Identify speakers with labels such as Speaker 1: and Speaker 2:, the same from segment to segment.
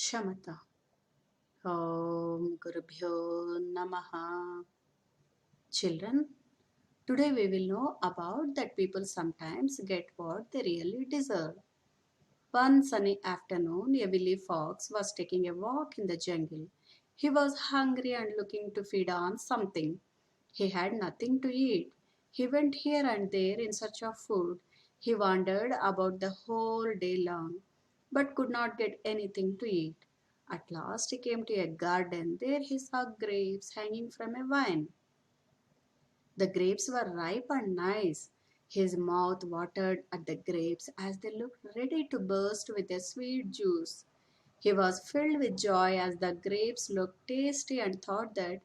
Speaker 1: Shamata. Om Gurubhyo Namaha. Children, today we will know about that people sometimes get what they really deserve. One sunny afternoon, a willy fox was taking a walk in the jungle. He was hungry and looking to feed on something. He had nothing to eat. He went here and there in search of food. He wandered about the whole day long, but could not get anything to eat. At last he came to a garden. There he saw grapes hanging from a vine. The grapes were ripe and nice. His mouth watered at the grapes as they looked ready to burst with a sweet juice. He was filled with joy as the grapes looked tasty and thought that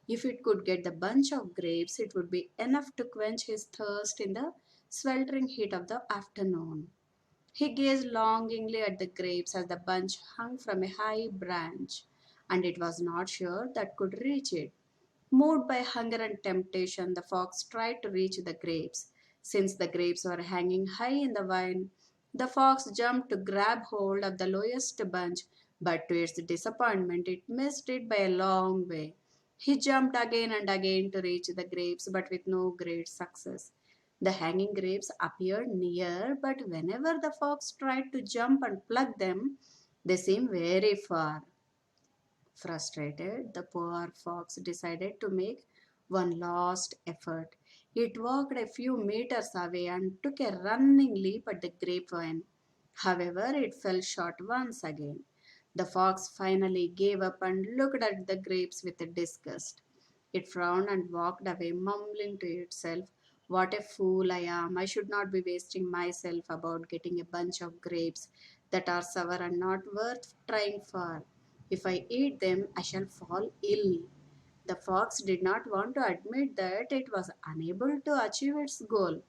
Speaker 1: if it could get the bunch of grapes, it would be enough to quench his thirst in the sweltering heat of the afternoon. He gazed longingly at the grapes as the bunch hung from a high branch, and it was not sure that could reach it. Moved by hunger and temptation, the fox tried to reach the grapes. Since the grapes were hanging high in the vine, the fox jumped to grab hold of the lowest bunch, but to its disappointment, it missed it by a long way. He jumped again and again to reach the grapes, but with no great success. The hanging grapes appeared near, but whenever the fox tried to jump and pluck them, they seemed very far. Frustrated, the poor fox decided to make one last effort. It walked a few meters away and took a running leap at the grapevine. However, it fell short once again. The fox finally gave up and looked at the grapes with disgust. It frowned and walked away, mumbling to itself, "What a fool I am! I should not be wasting myself about getting a bunch of grapes that are sour and not worth trying for. If I eat them, I shall fall ill." The fox did not want to admit that it was unable to achieve its goal.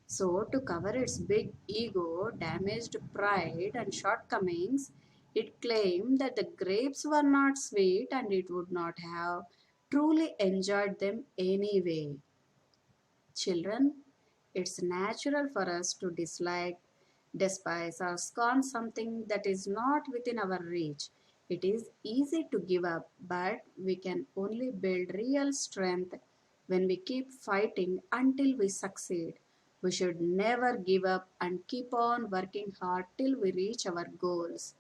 Speaker 1: So, to cover its big ego, damaged pride, and shortcomings, it claimed that the grapes were not sweet and it would not have truly enjoyed them anyway. Children, it's natural for us to dislike, despise, or scorn something that is not within our reach. It is easy to give up, but we can only build real strength when we keep fighting until we succeed. We should never give up and keep on working hard till we reach our goals.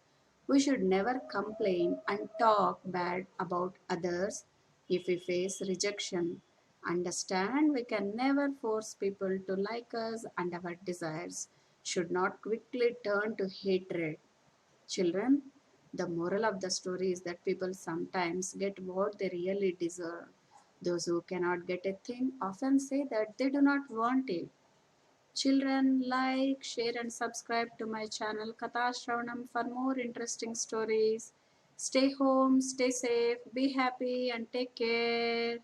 Speaker 1: We should never complain and talk bad about others if we face rejection. Understand we can never force people to like us, and our desires should not quickly turn to hatred. Children, the moral of the story is that people sometimes get what they really deserve. Those who cannot get a thing often say that they do not want it. Children, like, share, and subscribe to my channel Katha Shravanam for more interesting stories. Stay home, stay safe, be happy, and take care.